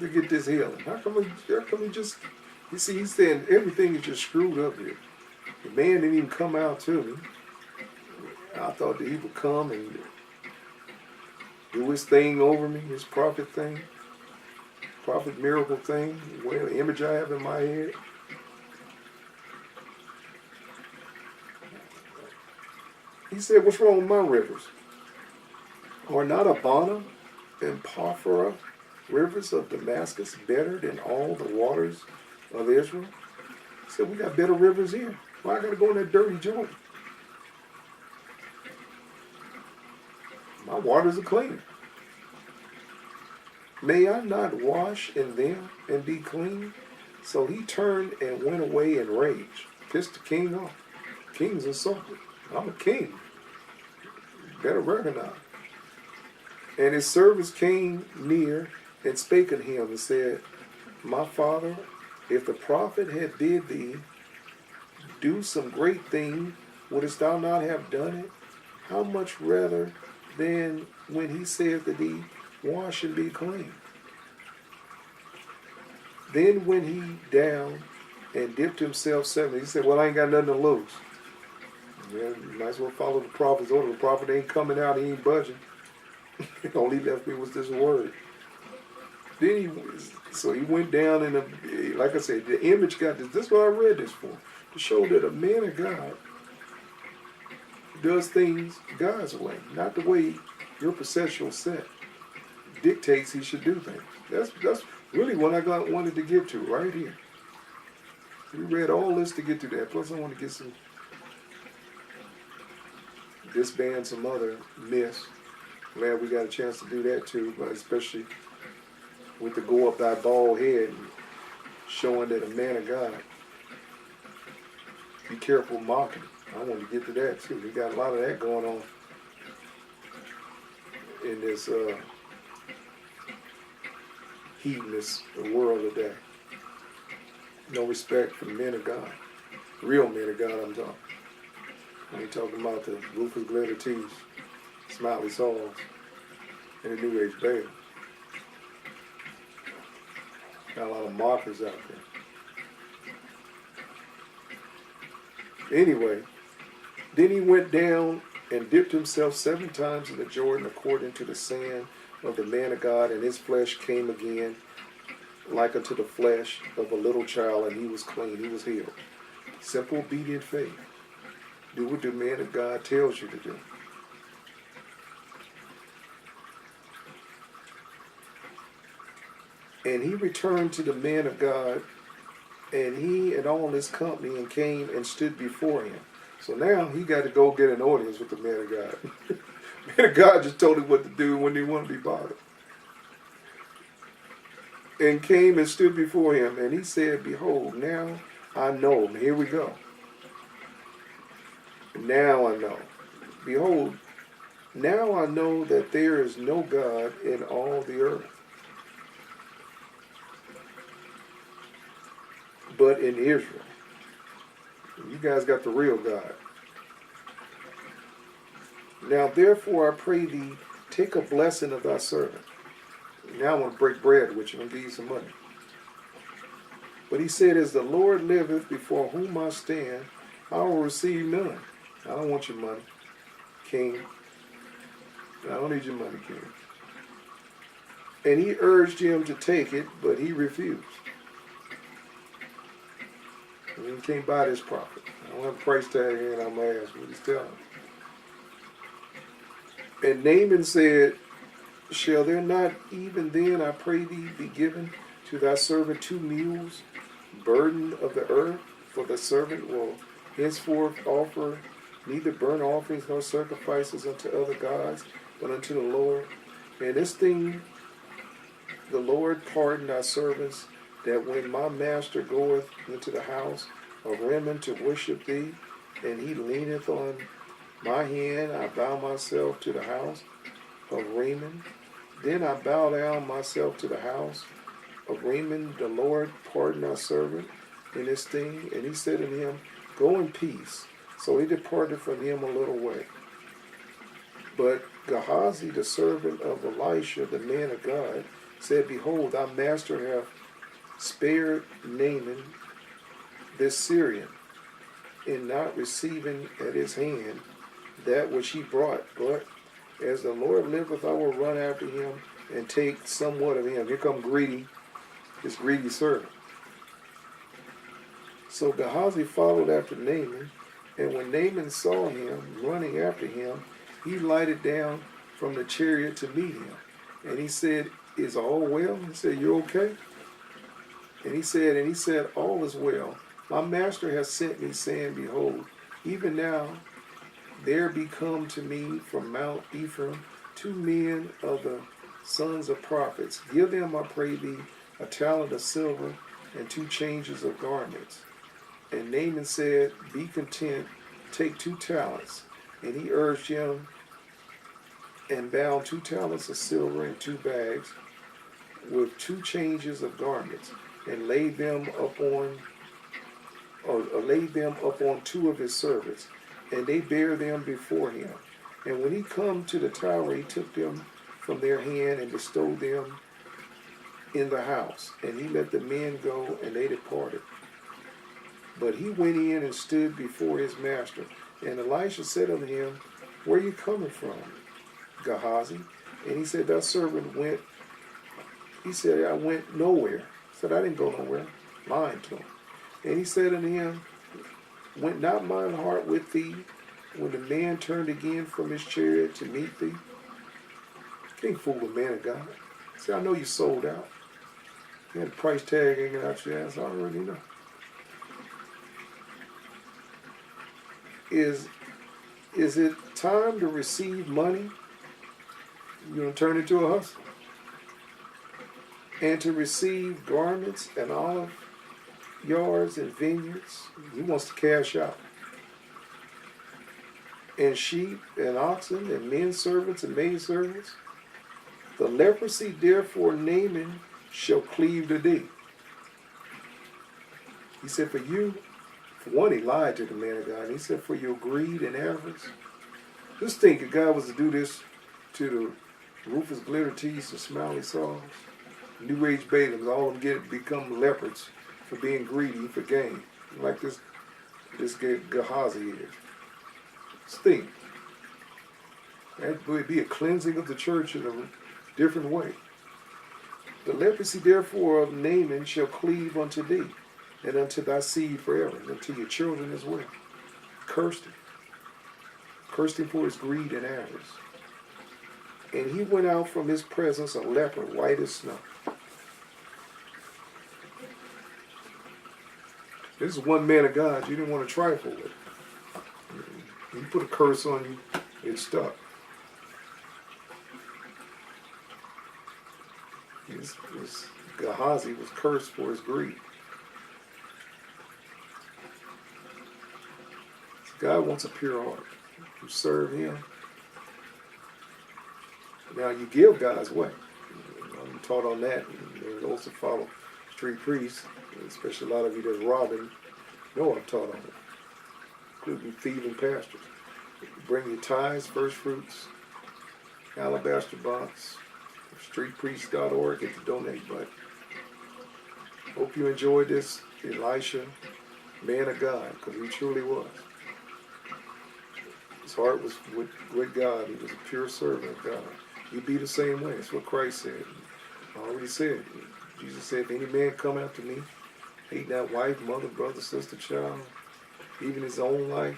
to get this healing? How come he just, you see, he's saying everything is just screwed up here. The man didn't even come out to me. I thought that he would come and do his thing over me, his prophet thing, prophet miracle thing, where the image I have in my head. He said, what's wrong with my rivers? Are not Abana and Porphyra rivers of Damascus better than all the waters of Israel? He said, we got better rivers here. Why I got to go in that dirty Jordan? My waters are clean. May I not wash in them and be clean? So he turned and went away in rage, pissed the king off. King's insulted. I'm a king. Better recognize. And his servants came near and spake unto him and said, my father, if the prophet had bid thee do some great thing, wouldst thou not have done it? How much rather than when he saith to thee, wash and be clean? Then went he down and dipped himself 7. He said, well, I ain't got nothing to lose. Yeah, you might as well follow the prophet's order. The prophet ain't coming out, he ain't budging. All he left me was this word. Then he went down and, like I said, the image got this. This is what I read this for. To show that a man of God does things God's way, not the way your perceptual set dictates he should do things. That's really what I wanted to get to right here. We read all this to get to that. Plus I want to get some, disband some other myths. Glad we got a chance to do that too, but especially with the go up thy bald head and showing that a man of God, be careful mocking. I want to get to that too. We got a lot of that going on in this hedonist world today. No respect for the men of God. Real men of God I'm talking. I ain't talking about the Rufus Glitter Tees, Smiley Saws, and the New Age Baby. Got a lot of mockers out there. Anyway, then he went down and dipped himself 7 times in the Jordan according to the saying of the man of God, and his flesh came again like unto the flesh of a little child, and he was clean, he was healed. Simple, obedient faith. Do what the man of God tells you to do. And he returned to the man of God, and he and all his company, and came and stood before him. So now he got to go get an audience with the man of God. Man of God just told him what to do when he wanted to be bothered. And came and stood before him, and he said, behold, now I know. Here we go. Now I know. Behold, now I know that there is no God in all the earth, but in Israel. You guys got the real God. Now therefore I pray thee, take a blessing of thy servant. Now I want to break bread with you. I'm going to give you some money. But he said, as the Lord liveth before whom I stand, I will receive none. I don't want your money, King. I don't need your money, King. And he urged him to take it, but he refused. And he can't buy this prophet. I don't have a price tag here, and I'm going to ask what he's telling him. And Naaman said, shall there not even then, I pray thee, be given to thy servant 2 mules, burden of the earth? For the servant will henceforth offer neither burnt offerings nor sacrifices unto other gods, but unto the Lord. And this thing the Lord pardon thy servants, that when my master goeth into the house of Rimmon to worship thee, and he leaneth on my hand, I bow myself to the house of Rimmon. Then I bow down myself to the house of Rimmon. The Lord pardon thy servant in this thing. And he said unto him, go in peace. So he departed from him a little way. But Gehazi, the servant of Elisha, the man of God, said, Behold, thy master hath spared Naaman this Syrian, in not receiving at his hand that which he brought. But as the Lord liveth, I will run after him and take somewhat of him. Here come his greedy servant. So Gehazi followed after Naaman, and when Naaman saw him running after him, he lighted down from the chariot to meet him. And he said, Is all well? He said, You okay? And he said, All is well. My master has sent me, saying, Behold, even now there be come to me from Mount Ephraim 2 men of the sons of prophets. Give them, I pray thee, a talent of silver and 2 changes of garments. And Naaman said, Be content, take 2 talents. And he urged him, and bound 2 talents of silver in 2 bags, with 2 changes of garments, and laid them upon 2 of his servants, and they bare them before him. And when he come to the tower, he took them from their hand and bestowed them in the house. And he let the men go, and they departed. But he went in and stood before his master. And Elisha said unto him, Where are you coming from, Gehazi? And he said, Thy servant went. He said, I went nowhere. He said, I didn't go nowhere. Lying to him. And he said unto him, Went not mine heart with thee when the man turned again from his chariot to meet thee? Can't fool the man of God. See, I know you sold out. You had a price tag hanging out your ass. I already know. Is it time to receive money? You're going to turn it into a hustle. And to receive garments and olive yards and vineyards. He wants to cash out. And sheep and oxen and men servants and maid servants. The leprosy therefore Naaman shall cleave to thee. He said, for you, for one, he lied to the man of God. He said, for your greed and avarice. Just think if God was to do this to the Rufus Glitter Tees, the Smiley Saws, New Age Balaams, all of them become leopards for being greedy for gain, like this Gehazi is. Just think. That would be a cleansing of the church in a different way. The leprosy therefore of Naaman shall cleave unto thee, and unto thy seed forever, and unto your children as well. Cursed him. Cursed him for his greed and avarice. And he went out from his presence a leper, white as snow. This is one man of God you didn't want to trifle with. You put a curse on you, it stuck. Gehazi was cursed for his greed. God wants a pure heart. You serve him. Now you give God's way. I'm taught on that. And those that follow street priests, especially a lot of you that's robbing, know I'm taught on it. Including thieving pastors. Bring your tithes, first fruits, alabaster box, streetpriest.org, get the donate button. Hope you enjoyed this Elisha, man of God, because he truly was. His heart was with God. He was a pure servant of God. You'd be the same way. That's what Christ said. I already said. Jesus said, if any man come after me, hate not wife, mother, brother, sister, child, even his own life,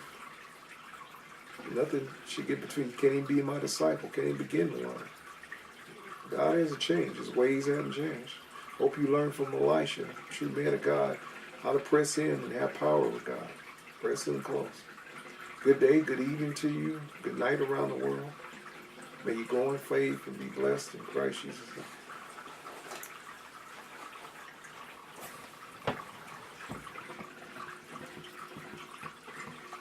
nothing should get between you. Can't even be my disciple. Can't even begin to learn. God hasn't changed. His ways haven't changed. Hope you learn from Elisha, true man of God, how to press in and have power with God. Press in close. Good day, good evening to you. Good night around the world. May you go in faith and be blessed in Christ Jesus' name.